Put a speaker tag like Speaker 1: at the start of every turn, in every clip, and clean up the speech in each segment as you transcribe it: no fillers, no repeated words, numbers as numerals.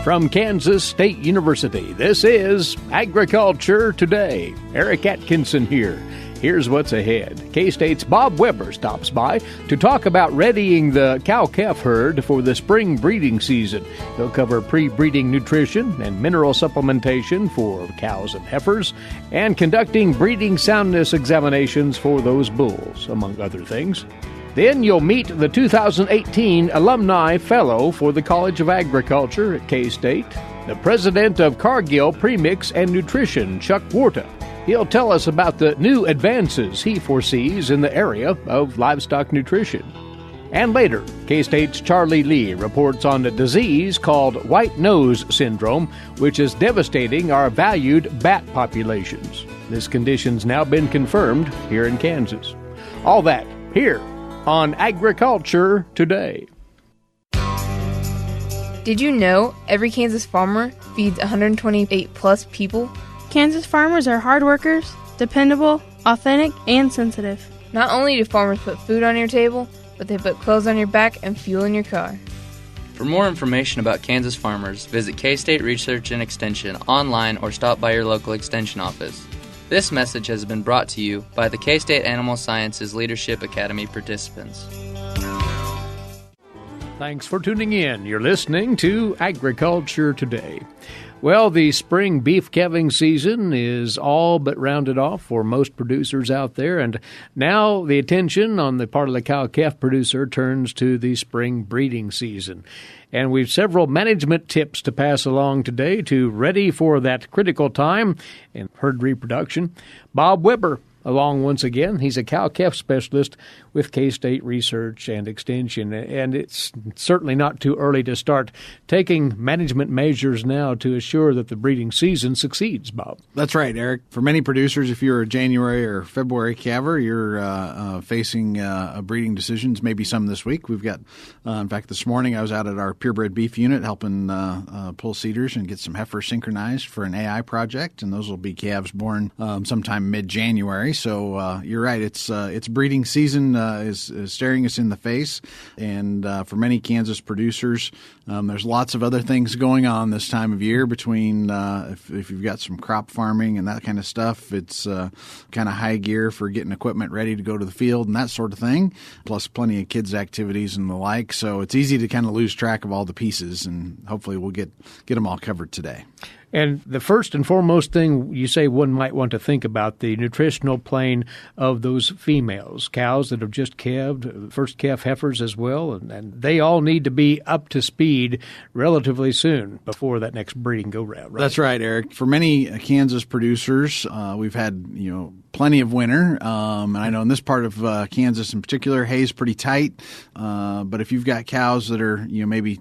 Speaker 1: From Kansas State University, this is Agriculture Today. Eric Atkinson here. Here's what's ahead. K-State's Bob Weaber stops by to talk about readying the cow-calf herd for the spring breeding season. He'll cover pre-breeding nutrition and mineral supplementation for cows and heifers, and conducting breeding soundness examinations for those bulls, among other things. Then you'll meet the 2018 Alumni Fellow for the College of Agriculture at K-State, the president of Cargill Premix and Nutrition, Chuck Warta. He'll tell us about the new advances he foresees in the area of livestock nutrition. And later, K-State's Charlie Lee reports on a disease called white nose syndrome, which is devastating our valued bat populations. This condition's now been confirmed here in Kansas. All that here on Agriculture Today.
Speaker 2: Did you know every Kansas farmer feeds 128 plus people?
Speaker 3: Kansas farmers are hard workers, dependable, authentic, and sensitive.
Speaker 2: Not only do farmers put food on your table, but they put clothes on your back and fuel in your car.
Speaker 4: For more information about Kansas farmers, visit K-State Research and Extension online or stop by your local extension office. This message has been brought to you by the K-State Animal Sciences Leadership Academy participants.
Speaker 1: Thanks for tuning in. You're listening to Agriculture Today. Well, the spring beef calving season is all but rounded off for most producers out there, and now the attention on the part of the cow-calf producer turns to the spring breeding season. And we've several management tips to pass along today to ready for that critical time in herd reproduction. Bob Weaber along once again. He's a cow-calf specialist with K-State Research and Extension, and it's certainly not too early to start taking management measures now to assure that the breeding season succeeds, Bob.
Speaker 5: That's right, Eric. For many producers, if you're a January or February calver, you're facing breeding decisions, maybe some this week. We've got, in fact, this morning I was out at our purebred beef unit helping pull cedars and get some heifers synchronized for an AI project, and those will be calves born sometime mid-January. So you're right. It's breeding season is staring us in the face, and for many Kansas producers, there's lots of other things going on this time of year. Between if you've got some crop farming and that kind of stuff, it's kind of high gear for getting equipment ready to go to the field and that sort of thing. Plus, plenty of kids' activities and the like. So it's easy to kind of lose track of all the pieces, and hopefully we'll get them all covered today.
Speaker 1: And the first and foremost thing you say one might want to think about, the nutritional plane of those females, cows that have just calved, first calf heifers as well, and they all need to be up to speed relatively soon before that next breeding go-round, right? That's
Speaker 5: right, Eric. For many Kansas producers, we've had, plenty of winter, and I know in this part of Kansas in particular, hay's pretty tight, but if you've got cows that are, maybe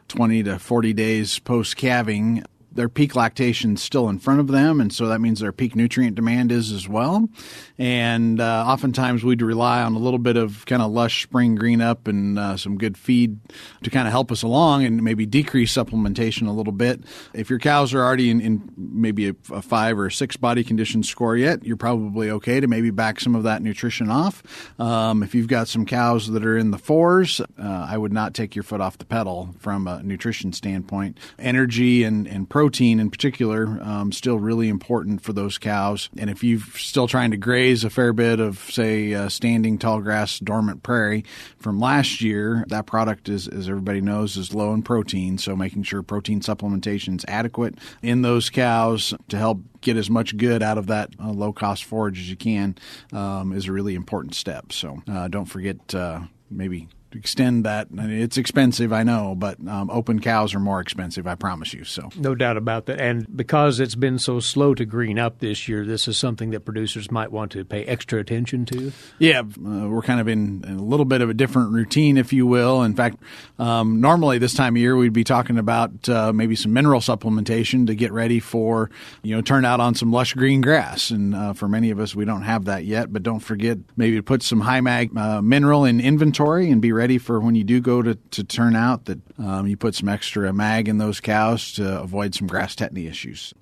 Speaker 5: 20 to 40 days post-calving, their peak lactation is still in front of them, and so that means their peak nutrient demand is as well. And oftentimes we'd rely on a little bit of kind of lush spring green up and some good feed to kind of help us along and maybe decrease supplementation a little bit. If your cows are already in maybe a 5 or 6 body condition score yet, you're probably okay to maybe back some of that nutrition off. If you've got some cows that are in the 4s, I would not take your foot off the pedal from a nutrition standpoint. Energy and protein in particular, still really important for those cows. And if you're still trying to graze a fair bit of, say, standing tall grass dormant prairie from last year, that product is, as everybody knows, is low in protein. So making sure protein supplementation is adequate in those cows to help get as much good out of that low-cost forage as you can is a really important step. So don't forget maybe to extend that. It's expensive, I know, but open cows are more expensive, I promise you. So
Speaker 1: no doubt about that. And because it's been so slow to green up this year, this is something that producers might want to pay extra attention to.
Speaker 5: Yeah, we're kind of in a little bit of a different routine, if you will. In fact, normally this time of year, we'd be talking about maybe some mineral supplementation to get ready for, turnout on some lush green grass. And for many of us, we don't have that yet, but don't forget maybe to put some high mag mineral in inventory and be ready for when you do go to turn out that you put some extra mag in those cows to avoid some grass tetany issues.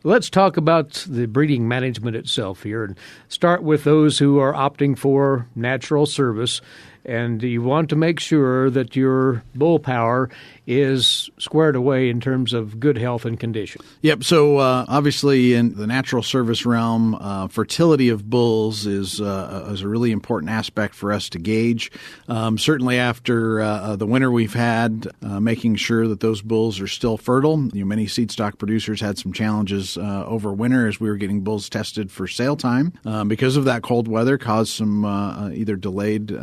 Speaker 1: Let's talk about the breeding management itself here and start with those who are opting for natural service. and you want to make sure that your bull power is squared away in terms of good health and condition.
Speaker 5: Yep. So obviously in the natural service realm, fertility of bulls is a really important aspect for us to gauge. Certainly after the winter we've had, making sure that those bulls are still fertile. Many seed stock producers had some challenges over winter as we were getting bulls tested for sale time. Because of that cold weather, caused some either delayed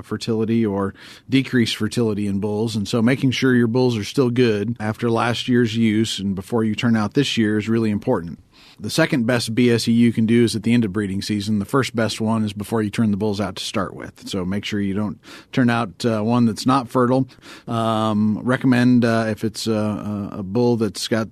Speaker 5: fertility or decreased fertility in bulls. And so making sure your bulls are still good after last year's use and before you turn out this year is really important. The second best BSE you can do is at the end of breeding season. The first best one is before you turn the bulls out to start with. So make sure you don't turn out one that's not fertile. Recommend if it's a bull that's got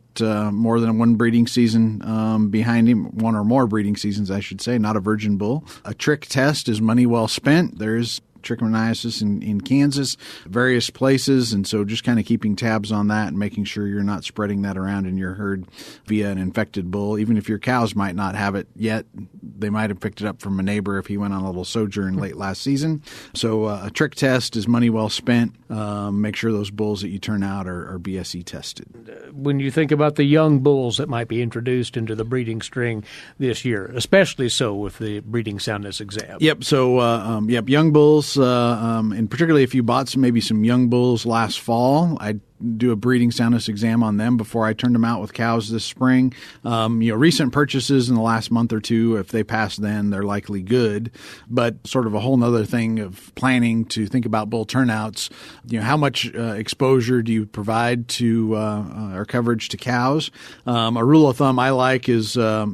Speaker 5: more than one breeding season behind him, one or more breeding seasons, I should say, not a virgin bull. A trick test is money well spent. There's trichomoniasis in Kansas, various places, and so just kind of keeping tabs on that and making sure you're not spreading that around in your herd via an infected bull. Even if your cows might not have it yet, they might have picked it up from a neighbor if he went on a little sojourn late last season. So a trick test is money well spent. Make sure those bulls that you turn out are BSE tested.
Speaker 1: When you think about the young bulls that might be introduced into the breeding string this year, especially so with the breeding soundness exam.
Speaker 5: Yep. So, young bulls, and particularly if you bought maybe some young bulls last fall, I'd do a breeding soundness exam on them before I turned them out with cows this spring. Recent purchases in the last month or two, if they pass then, they're likely good. But sort of a whole nother thing of planning to think about bull turnouts. How much exposure do you provide to or coverage to cows? A rule of thumb I like is a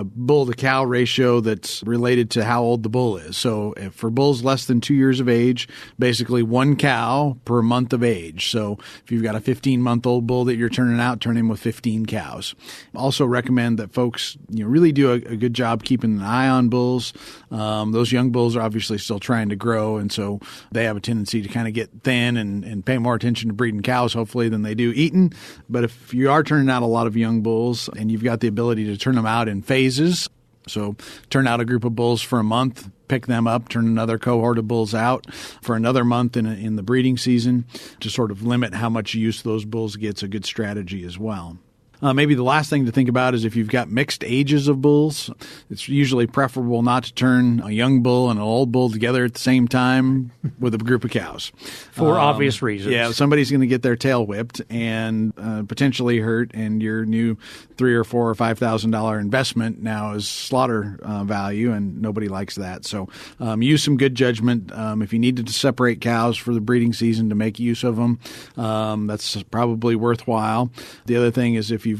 Speaker 5: bull to cow ratio that's related to how old the bull is. So if for bulls less than 2 years of age, basically one cow per month of age. So if you've got a 15-month-old bull that you're turning out, turn him with 15 cows. Also recommend that folks really do a good job keeping an eye on bulls. Those young bulls are obviously still trying to grow, and so they have a tendency to kind of get thin and pay more attention to breeding cows, hopefully, than they do eating. But if you are turning out a lot of young bulls and you've got the ability to turn them out in phases, so turn out a group of bulls for a month, pick them up, turn another cohort of bulls out for another month in the breeding season to sort of limit how much use those bulls get's a good strategy as well. Maybe the last thing to think about is if you've got mixed ages of bulls, it's usually preferable not to turn a young bull and an old bull together at the same time with a group of cows.
Speaker 1: For obvious reasons.
Speaker 5: Yeah, somebody's going to get their tail whipped and potentially hurt, and your new $3,000 or $4,000 or $5,000 investment now is slaughter value, and nobody likes that. So use some good judgment. If you needed to separate cows for the breeding season to make use of them, that's probably worthwhile. The other thing is if you're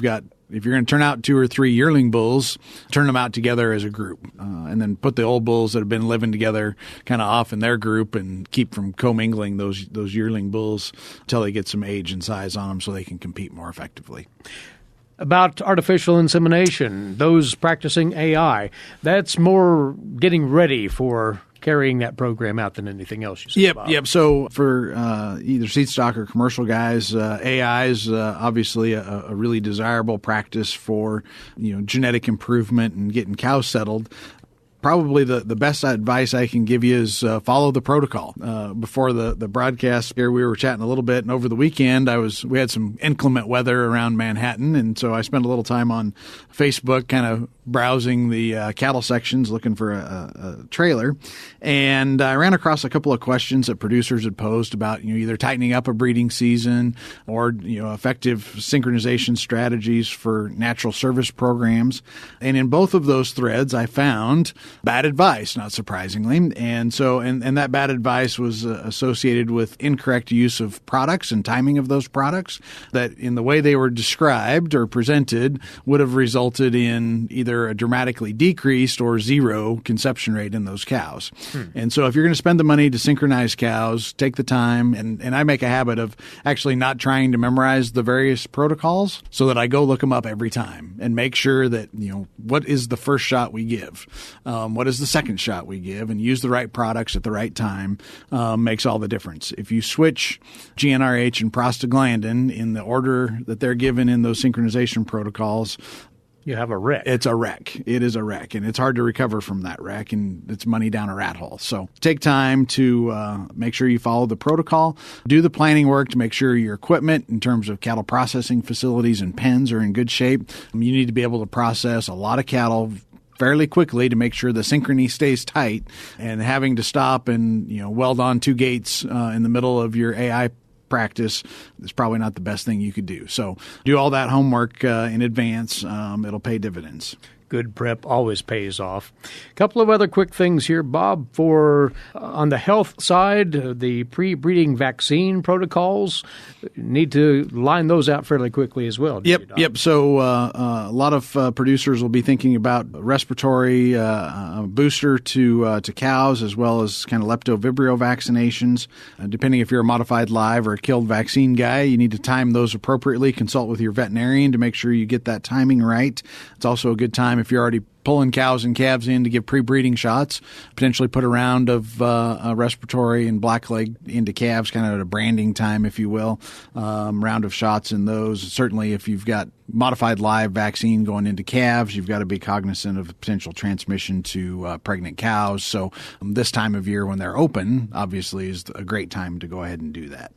Speaker 5: going to turn out 2 or 3 yearling bulls, turn them out together as a group, and then put the old bulls that have been living together kind of off in their group and keep from commingling those yearling bulls until they get some age and size on them so they can compete more effectively.
Speaker 1: About artificial insemination, those practicing AI, that's more getting ready for carrying that program out than anything else you said, Bob.
Speaker 5: Yep. So for either seed stock or commercial guys, AI is obviously a really desirable practice for genetic improvement and getting cows settled. Probably the best advice I can give you is follow the protocol. Before the broadcast here, we were chatting a little bit, and over the weekend we had some inclement weather around Manhattan, and so I spent a little time on Facebook kind of browsing the cattle sections looking for a trailer, and I ran across a couple of questions that producers had posed about either tightening up a breeding season or effective synchronization strategies for natural service programs. And in both of those threads, I found bad advice, not surprisingly. And so, and that bad advice was associated with incorrect use of products and timing of those products that in the way they were described or presented would have resulted in either a dramatically decreased or zero conception rate in those cows. And so if you're going to spend the money to synchronize cows, take the time, and I make a habit of actually not trying to memorize the various protocols so that I go look them up every time and make sure that, what is the first shot we give? What is the second shot we give? And use the right products at the right time makes all the difference. If you switch GnRH and prostaglandin in the order that they're given in those synchronization protocols,
Speaker 1: You have a wreck.
Speaker 5: It's a wreck. It is a wreck, and it's hard to recover from that wreck, and it's money down a rat hole. So take time to make sure you follow the protocol. Do the planning work to make sure your equipment in terms of cattle processing facilities and pens are in good shape. You need to be able to process a lot of cattle fairly quickly to make sure the synchrony stays tight, and having to stop and weld on two gates in the middle of your AI practice is probably not the best thing you could do. So do all that homework in advance. It'll pay dividends.
Speaker 1: Good prep always pays off. A couple of other quick things here, Bob. For on the health side, the pre-breeding vaccine protocols, need to line those out fairly quickly as well.
Speaker 5: Yep. So a lot of producers will be thinking about respiratory booster to cows, as well as kind of leptovibrio vaccinations. Depending if you're a modified live or a killed vaccine guy, you need to time those appropriately. Consult with your veterinarian to make sure you get that timing right. It's also a good time if you're already pulling cows and calves in to give pre-breeding shots, potentially put a round of respiratory and blackleg into calves, kind of at a branding time, if you will, round of shots in those. Certainly if you've got modified live vaccine going into calves, you've got to be cognizant of the potential transmission to pregnant cows. So this time of year when they're open, obviously, is a great time to go ahead and do that.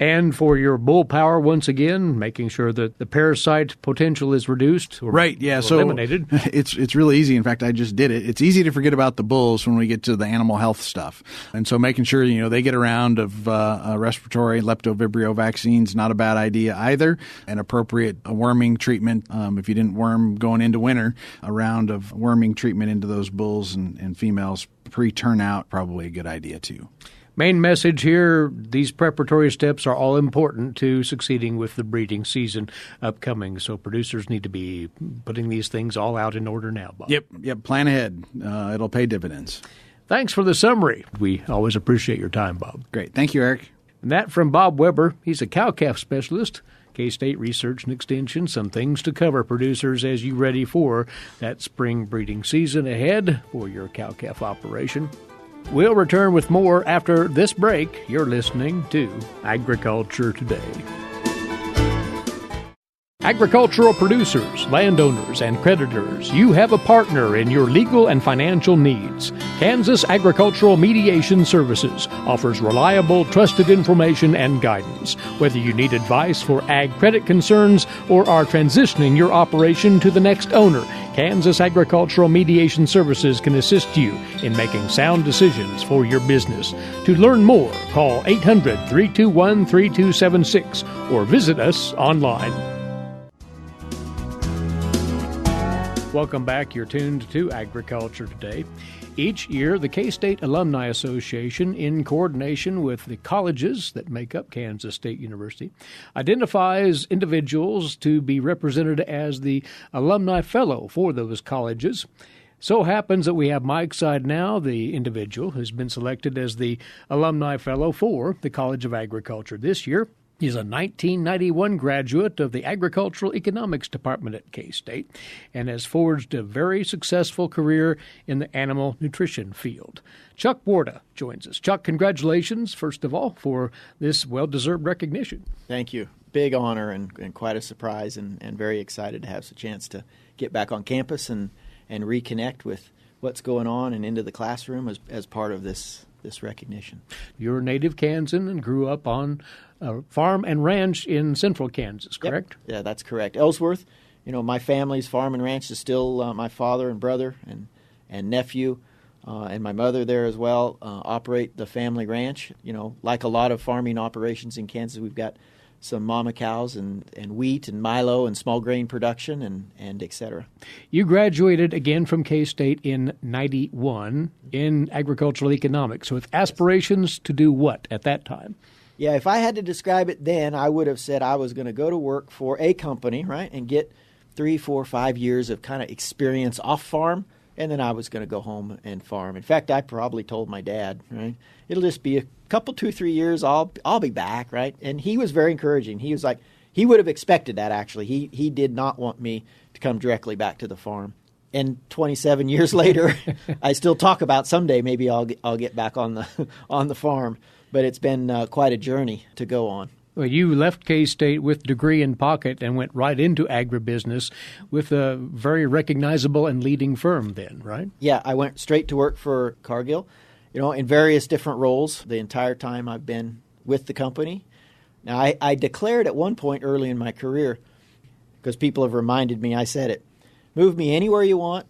Speaker 1: And for your bull power, once again, making sure that the parasite potential is reduced or eliminated.
Speaker 5: It's really easy. In fact, I just did it. It's easy to forget about the bulls when we get to the animal health stuff. And so making sure, they get a round of respiratory leptovibrio vaccines, not a bad idea either. An appropriate worming treatment, if you didn't worm going into winter, a round of worming treatment into those bulls and females pre-turnout, probably a good idea too.
Speaker 1: Main message here, these preparatory steps are all important to succeeding with the breeding season upcoming. So producers need to be putting these things all out in order now, Bob.
Speaker 5: Yep. Plan ahead. It'll pay dividends.
Speaker 1: Thanks for the summary. We always appreciate your time, Bob.
Speaker 5: Great. Thank you, Eric.
Speaker 1: And that from Bob Weaber. He's a cow-calf specialist, K-State Research and Extension. Some things to cover, producers, as you ready for that spring breeding season ahead for your cow-calf operation. We'll return with more after this break. You're listening to Agriculture Today. Agricultural producers, landowners, and creditors, you have a partner in your legal and financial needs. Kansas Agricultural Mediation Services offers reliable, trusted information and guidance. Whether you need advice for ag credit concerns or are transitioning your operation to the next owner, Kansas Agricultural Mediation Services can assist you in making sound decisions for your business. To learn more, call 800-321-3276 or visit us online. Welcome back. You're tuned to Agriculture Today. Each year, the K-State Alumni Association, in coordination with the colleges that make up Kansas State University, identifies individuals to be represented as the Alumni Fellow for those colleges. So happens that we have Mike Side now, the individual who's been selected as the Alumni Fellow for the College of Agriculture this year. He's a 1991 graduate of the Agricultural Economics Department at K-State and has forged a very successful career in the animal nutrition field. Chuck Warta joins us. Chuck, congratulations, first of all, for this well-deserved recognition.
Speaker 6: Thank you. Big honor and quite a surprise, and very excited to have a chance to get back on campus and reconnect with what's going on and into the classroom as part of this recognition.
Speaker 1: You're a native Kansan and grew up on a farm and ranch in central Kansas, correct?
Speaker 6: Yep. Yeah, that's correct. Ellsworth, my family's farm and ranch is still my father and brother and nephew and my mother there as well operate the family ranch. Like a lot of farming operations in Kansas, we've got some mama cows and wheat and milo and small grain production and et cetera.
Speaker 1: You graduated again from K-State in 91 in agricultural economics with aspirations to do what at that time?
Speaker 6: Yeah, if I had to describe it then, I would have said I was going to go to work for a company, right, and get 3, 4, 5 years of kind of experience off farm, and then I was going to go home and farm. In fact, I probably told my dad, right, it'll just be a couple, 2, 3 years, I'll be back, right? And he was very encouraging. He was like, he would have expected that, actually. He did not want me to come directly back to the farm. And 27 years later, I still talk about someday maybe I'll get back on the farm. But it's been quite a journey to go on.
Speaker 1: Well, you left K-State with degree in pocket and went right into agribusiness with a very recognizable and leading firm then, right?
Speaker 6: Yeah, I went straight to work for Cargill, in various different roles the entire time I've been with the company. Now, I declared at one point early in my career, because people have reminded me, I said it, move me anywhere you want,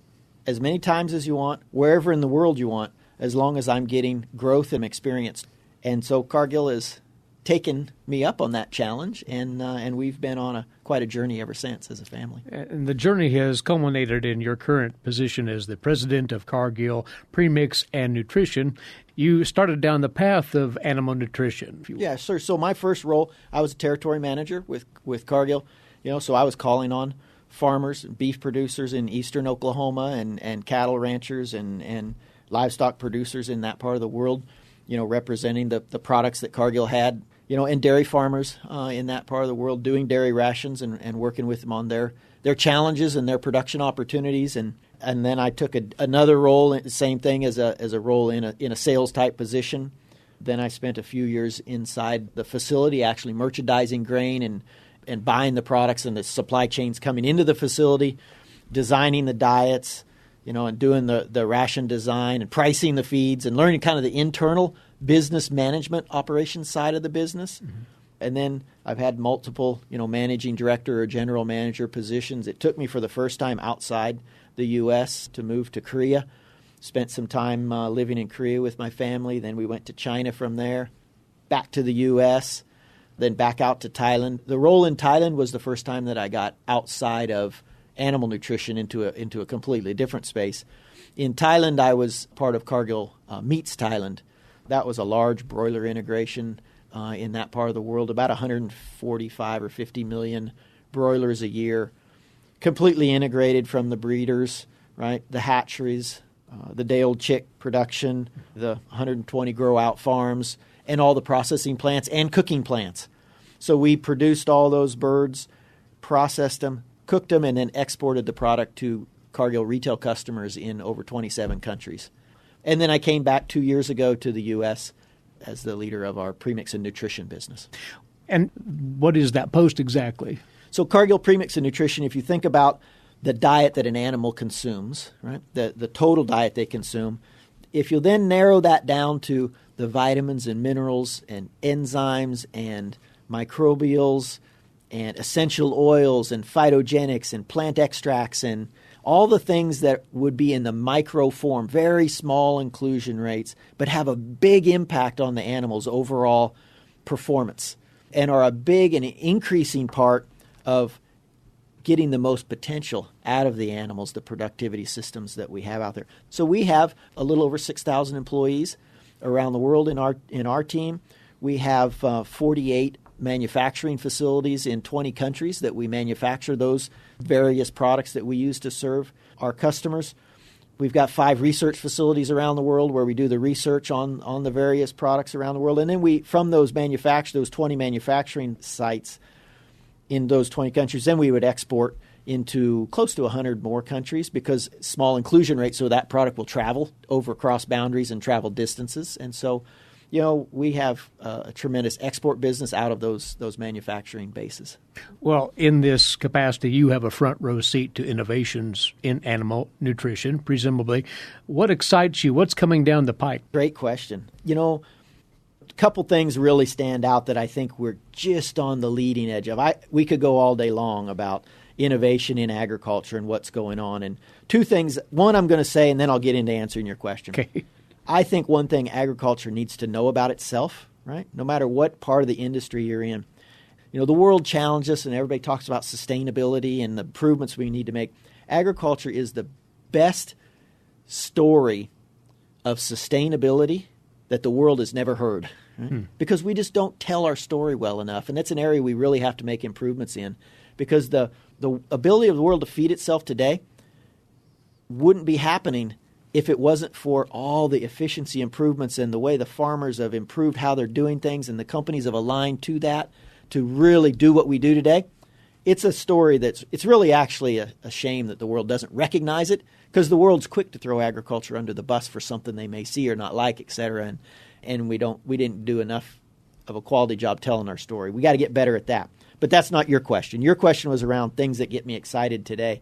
Speaker 6: as many times as you want, wherever in the world you want, as long as I'm getting growth and experience. And so Cargill has taken me up on that challenge, and we've been on quite a journey ever since as a family.
Speaker 1: And the journey has culminated in your current position as the president of Cargill Premix and Nutrition. You started down the path of animal nutrition.
Speaker 6: Yeah, sir. So my first role, I was a territory manager with Cargill. So I was calling on farmers, beef producers in eastern Oklahoma, and cattle ranchers and livestock producers in that part of the world, representing the products that Cargill had, and dairy farmers in that part of the world, doing dairy rations and working with them on their challenges and their production opportunities. And then I took another role, same thing as a role in a sales type position. Then I spent a few years inside the facility, actually merchandising grain and buying the products and the supply chains coming into the facility, designing the diets, and doing the ration design and pricing the feeds and learning kind of the internal business management operations side of the business. Mm-hmm. And then I've had multiple, managing director or general manager positions. It took me for the first time outside the U.S. to move to Korea. Spent some time living in Korea with my family. Then we went to China from there, back to the U.S., then back out to Thailand. The role in Thailand was the first time that I got outside of animal nutrition into a completely different space. In Thailand, I was part of Cargill Meats Thailand. That was a large broiler integration in that part of the world, about 145 or 50 million broilers a year, completely integrated from the breeders, right, the hatcheries, the day-old chick production, the 120 grow-out farms, and all the processing plants and cooking plants. So we produced all those birds, processed them, cooked them, and then exported the product to Cargill retail customers in over 27 countries. And then I came back 2 years ago to the U.S. as the leader of our Premix and Nutrition business.
Speaker 1: And what is that post exactly?
Speaker 6: So Cargill Premix and Nutrition, if you think about the diet that an animal consumes, right, the total diet they consume, if you then narrow that down to the vitamins and minerals and enzymes and microbials and essential oils and phytogenics and plant extracts and all the things that would be in the micro form, very small inclusion rates, but have a big impact on the animal's overall performance and are a big and increasing part of getting the most potential out of the animals, the productivity systems that we have out there. So we have a little over 6,000 employees around the world in our team. We have 48 manufacturing facilities in 20 countries that we manufacture those various products that we use to serve our customers. We've got 5 research facilities around the world where we do the research on the various products around the world. And then we, from those 20 manufacturing sites in those 20 countries, then we would export into close to 100 more countries because small inclusion rate, so that product will travel over cross boundaries and travel distances. And so we have a tremendous export business out of those manufacturing bases.
Speaker 1: Well, in this capacity, you have a front row seat to innovations in animal nutrition, presumably. What excites you? What's coming down the pike?
Speaker 6: Great question. A couple things really stand out that I think we're just on the leading edge of. We could go all day long about innovation in agriculture and what's going on. And 2 things. One, I'm going to say, and then I'll get into answering your question.
Speaker 1: Okay.
Speaker 6: I think one thing agriculture needs to know about itself, right? No matter what part of the industry you're in. The world challenges us and everybody talks about sustainability and the improvements we need to make. Agriculture is the best story of sustainability that the world has never heard, right? Because we just don't tell our story well enough. And that's an area we really have to make improvements in because the ability of the world to feed itself today wouldn't be happening if it wasn't for all the efficiency improvements and the way the farmers have improved how they're doing things and the companies have aligned to that to really do what we do today. It's a story it's really actually a shame that the world doesn't recognize it because the world's quick to throw agriculture under the bus for something they may see or not like, et cetera. And we didn't do enough of a quality job telling our story. We got to get better at that. But that's not your question. Your question was around things that get me excited today.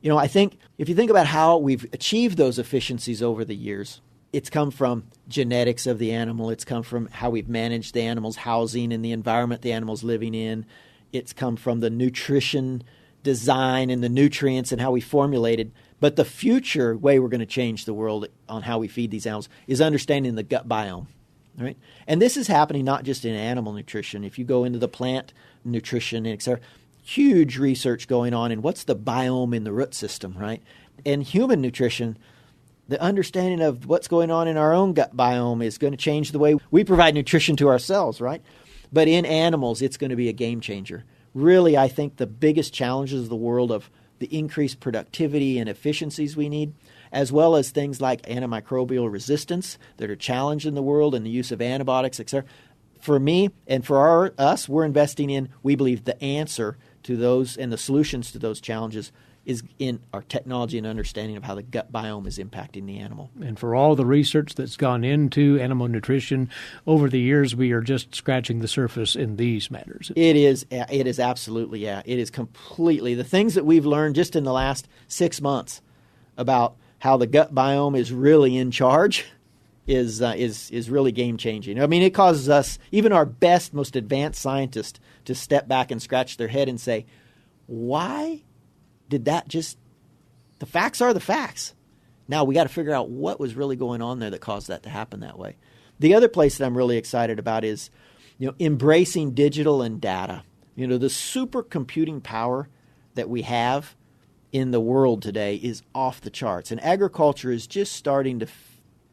Speaker 6: I think if you think about how we've achieved those efficiencies over the years, it's come from genetics of the animal. It's come from how we've managed the animal's housing and the environment the animal's living in. It's come from the nutrition design and the nutrients and how we formulated. But the future way we're going to change the world on how we feed these animals is understanding the gut biome, right? And this is happening not just in animal nutrition. If you go into the plant nutrition, et cetera, huge research going on in what's the biome in the root system, right? And human nutrition, the understanding of what's going on in our own gut biome is going to change the way we provide nutrition to ourselves, right? But in animals, it's going to be a game changer. Really, I think the biggest challenges of the world of the increased productivity and efficiencies we need, as well as things like antimicrobial resistance that are challenged in the world and the use of antibiotics, etc. For me and for us, we're investing in, we believe, the answer to those and the solutions to those challenges is in our technology and understanding of how the gut biome is impacting the animal.
Speaker 1: And for all the research that's gone into animal nutrition over the years, we are just scratching the surface in these matters.
Speaker 6: It is absolutely, yeah. It is completely. The things that we've learned just in the last 6 months about how the gut biome is really in charge is really game-changing. I mean, it causes us, even our best, most advanced scientists, to step back and scratch their head and say, why did that just – the facts are the facts. Now we got to figure out what was really going on there that caused that to happen that way. The other place that I'm really excited about is, embracing digital and data. The supercomputing power that we have in the world today is off the charts. And agriculture is just starting to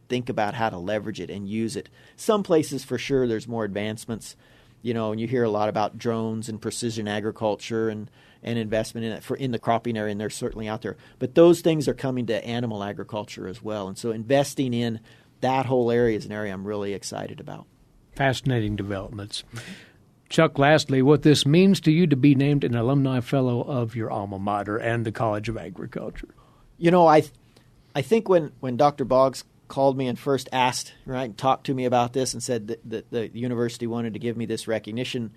Speaker 6: think about how to leverage it and use it. Some places for sure there's more advancements, and you hear a lot about drones and precision agriculture and investment in it in the cropping area, and they're certainly out there. But those things are coming to animal agriculture as well. And so investing in that whole area is an area I'm really excited about.
Speaker 1: Fascinating developments. Chuck, lastly, what this means to you to be named an Alumni Fellow of your alma mater and the College of Agriculture.
Speaker 6: I think when Dr. Boggs called me and first asked, right, talked to me about this and said that the university wanted to give me this recognition,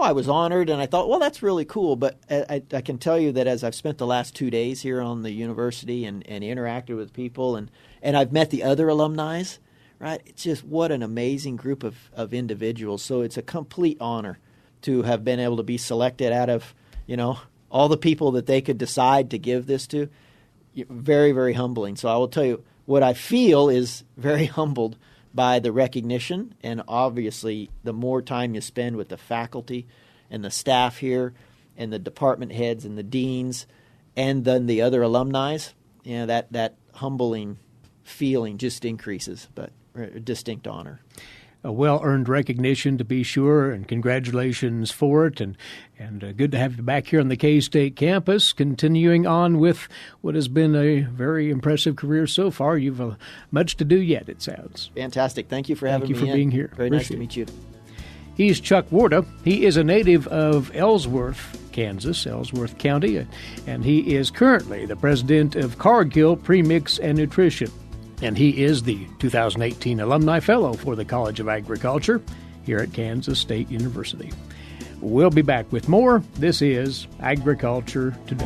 Speaker 6: I was honored, and I thought, well, that's really cool. But I can tell you that as I've spent the last 2 days here on the university and interacted with people, and I've met the other alumni, right, it's just what an amazing group of individuals. So it's a complete honor to have been able to be selected out of, all the people that they could decide to give this to. Very, very humbling. So I will tell you, what I feel is very humbled by the recognition, and obviously the more time you spend with the faculty and the staff here and the department heads and the deans and then the other alumni, that humbling feeling just increases, but a distinct honor.
Speaker 1: A well-earned recognition, to be sure, and congratulations for it. And good to have you back here on the K-State campus, continuing on with what has been a very impressive career so far. You've much to do yet, it sounds.
Speaker 6: Fantastic. Thank you for having me.
Speaker 1: Thank you for being here.
Speaker 6: Very nice to meet you.
Speaker 1: He's Chuck Warta. He is a native of Ellsworth, Kansas, Ellsworth County, and he is currently the president of Cargill Premix and Nutrition. And he is the 2018 Alumni Fellow for the College of Agriculture here at Kansas State University. We'll be back with more. This is Agriculture Today.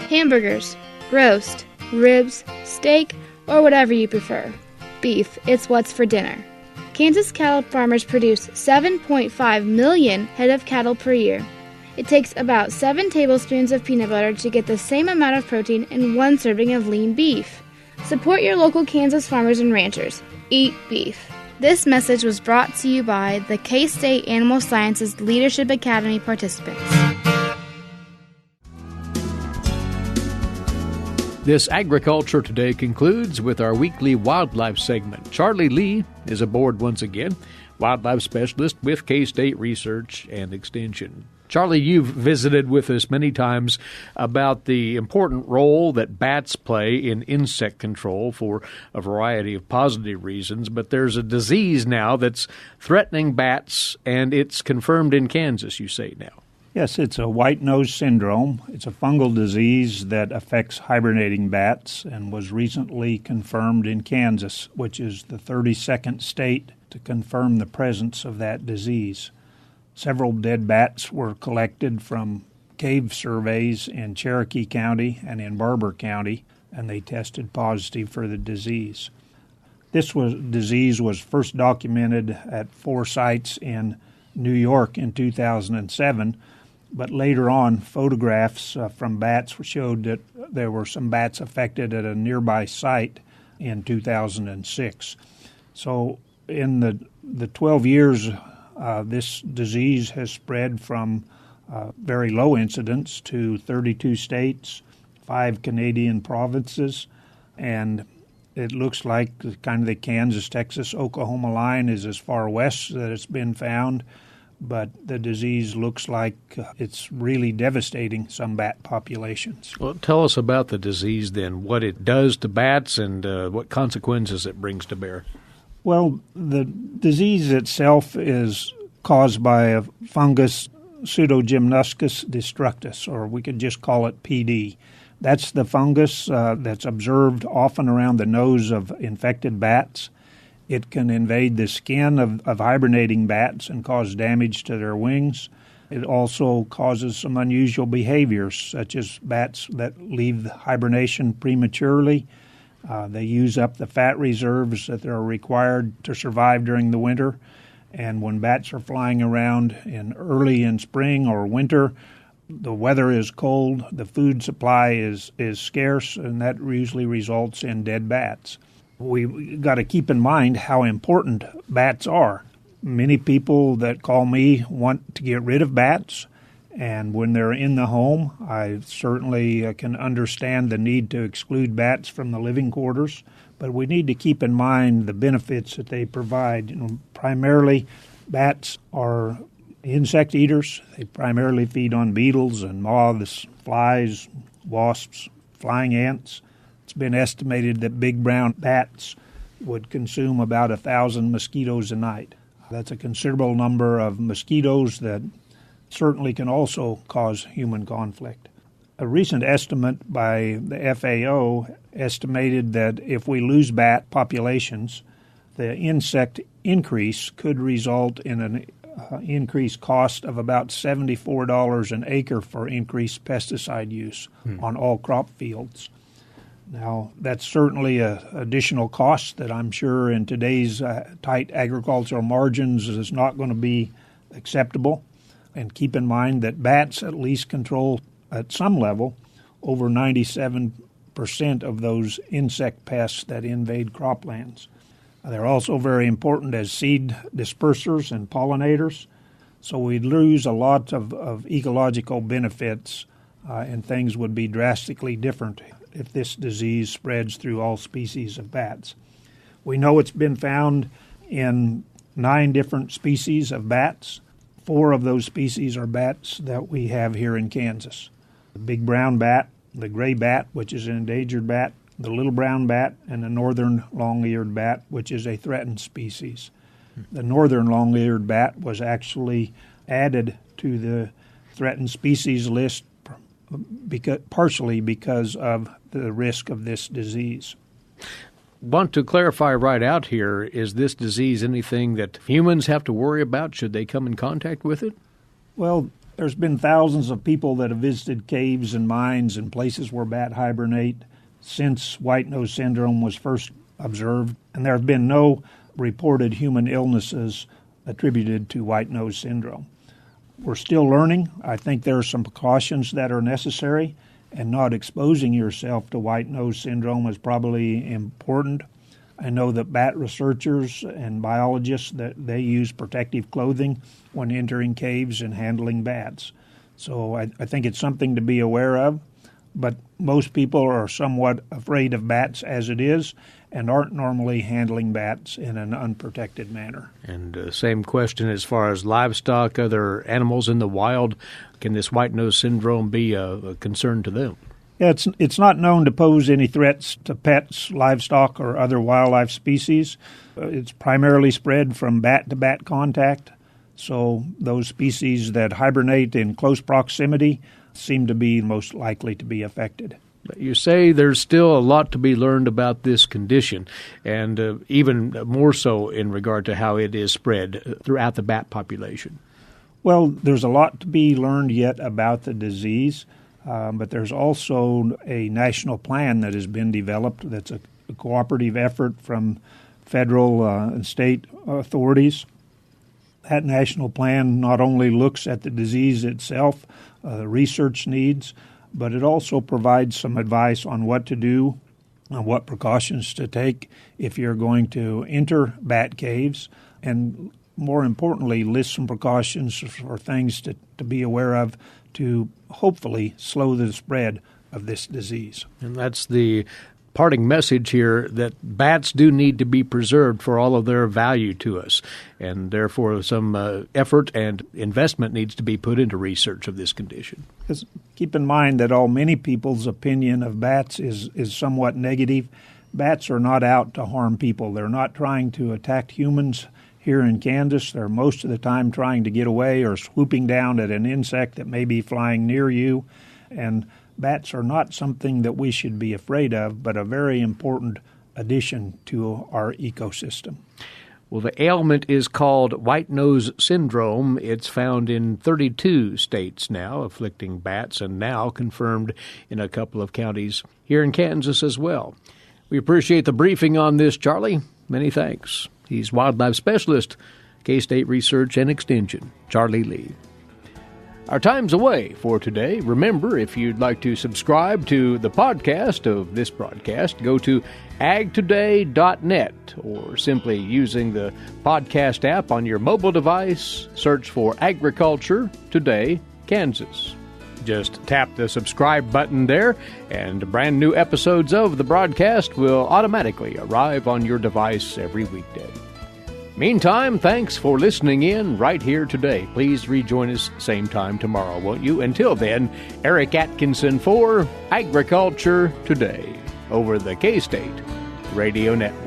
Speaker 3: Hamburgers, roast, ribs, steak, or whatever you prefer. Beef, it's what's for dinner. Kansas cattle farmers produce 7.5 million head of cattle per year. It takes about 7 tablespoons of peanut butter to get the same amount of protein in 1 serving of lean beef. Support your local Kansas farmers and ranchers. Eat beef. This message was brought to you by the K-State Animal Sciences Leadership Academy participants.
Speaker 1: This Agriculture Today concludes with our weekly wildlife segment. Charlie Lee is aboard once again, wildlife specialist with K-State Research and Extension. Charlie, you've visited with us many times about the important role that bats play in insect control for a variety of positive reasons, but there's a disease now that's threatening bats, and it's confirmed in Kansas, you say now.
Speaker 7: Yes, it's a white nose syndrome. It's a fungal disease that affects hibernating bats and was recently confirmed in Kansas, which is the 32nd state to confirm the presence of that disease. Several dead bats were collected from cave surveys in Cherokee County and in Barber County, and they tested positive for the disease. This disease was first documented at 4 sites in New York in 2007, but later on, photographs from bats showed that there were some bats affected at a nearby site in 2006. So in the 12 years, this disease has spread from very low incidence to 32 states, 5 Canadian provinces, and it looks like kind of the Kansas, Texas, Oklahoma line is as far west that it's been found. But the disease looks like it's really devastating some bat populations.
Speaker 1: Well, tell us about the disease then, what it does to bats and what consequences it brings to bear.
Speaker 7: Well, the disease itself is caused by a fungus, Pseudogymnascus destructus, or we could just call it PD. That's the fungus that's observed often around the nose of infected bats. It can invade the skin of hibernating bats and cause damage to their wings. It also causes some unusual behaviors, such as bats that leave hibernation prematurely. They use up the fat reserves that are required to survive during the winter. And when bats are flying around early in spring or winter, the weather is cold, the food supply is scarce, and that usually results in dead bats. We've got to keep in mind how important bats are. Many people that call me want to get rid of bats, and when they're in the home, I certainly can understand the need to exclude bats from the living quarters, but we need to keep in mind the benefits that they provide. Primarily, bats are insect eaters. They primarily feed on beetles and moths, flies, wasps, flying ants. It's been estimated that big brown bats would consume about 1,000 mosquitoes a night. That's a considerable number of mosquitoes that certainly can also cause human conflict. A recent estimate by the FAO estimated that if we lose bat populations, the insect increase could result in an increased cost of about $74 an acre for increased pesticide use on all crop fields. Now, that's certainly an additional cost that I'm sure in today's tight agricultural margins is not going to be acceptable. And keep in mind that bats at least control, at some level, over 97% of those insect pests that invade croplands. They're also very important as seed dispersers and pollinators. So we'd lose a lot of ecological benefits and things would be drastically different if this disease spreads through all species of bats. We know it's been found in 9 different species of bats. 4 of those species are bats that we have here in Kansas. The big brown bat, the gray bat, which is an endangered bat, the little brown bat, and the northern long-eared bat, which is a threatened species. The northern long-eared bat was actually added to the threatened species list partially because of the risk of this disease.
Speaker 1: Want to clarify right out here, is this disease anything that humans have to worry about should they come in contact with it?
Speaker 7: Well, there's been thousands of people that have visited caves and mines and places where bat hibernate since white nose syndrome was first observed, and there have been no reported human illnesses attributed to white nose syndrome. We're still learning. I think there are some precautions that are necessary, and not exposing yourself to white nose syndrome is probably important. I know that bat researchers and biologists, that they use protective clothing when entering caves and handling bats. So I think it's something to be aware of, but most people are somewhat afraid of bats as it is and aren't normally handling bats in an unprotected manner.
Speaker 1: And same question as far as livestock, other animals in the wild. Can this white nose syndrome be a concern to them?
Speaker 7: Yeah, it's not known to pose any threats to pets, livestock, or other wildlife species. It's primarily spread from bat-to-bat contact. So those species that hibernate in close proximity seem to be most likely to be affected.
Speaker 1: You say there's still a lot to be learned about this condition, and even more so in regard to how it is spread throughout the bat population.
Speaker 7: Well, there's a lot to be learned yet about the disease, but there's also a national plan that has been developed that's a cooperative effort from federal and state authorities. That national plan not only looks at the disease itself, research needs, but it also provides some advice on what to do, on what precautions to take if you're going to enter bat caves, and more importantly, lists some precautions for things to be aware of to hopefully slow the spread of this disease.
Speaker 1: And that's the parting message here, that bats do need to be preserved for all of their value to us, and therefore some effort and investment needs to be put into research of this condition.
Speaker 7: Because keep in mind that many people's opinion of bats is somewhat negative. Bats are not out to harm people. They're not trying to attack humans here in Kansas. They're most of the time trying to get away or swooping down at an insect that may be flying near you. And bats are not something that we should be afraid of, but a very important addition to our ecosystem.
Speaker 1: Well, the ailment is called white nose syndrome. It's found in 32 states now, afflicting bats, and now confirmed in a couple of counties here in Kansas as well. We appreciate the briefing on this, Charlie. Many thanks. He's wildlife specialist, K-State Research and Extension, Charlie Lee. Our time's away for today. Remember, if you'd like to subscribe to the podcast of this broadcast, go to agtoday.net, or simply using the podcast app on your mobile device, search for Agriculture Today, Kansas. Just tap the subscribe button there, and brand new episodes of the broadcast will automatically arrive on your device every weekday. Meantime, thanks for listening in right here today. Please rejoin us same time tomorrow, won't you? Until then, Eric Atkinson for Agriculture Today over the K-State Radio Network.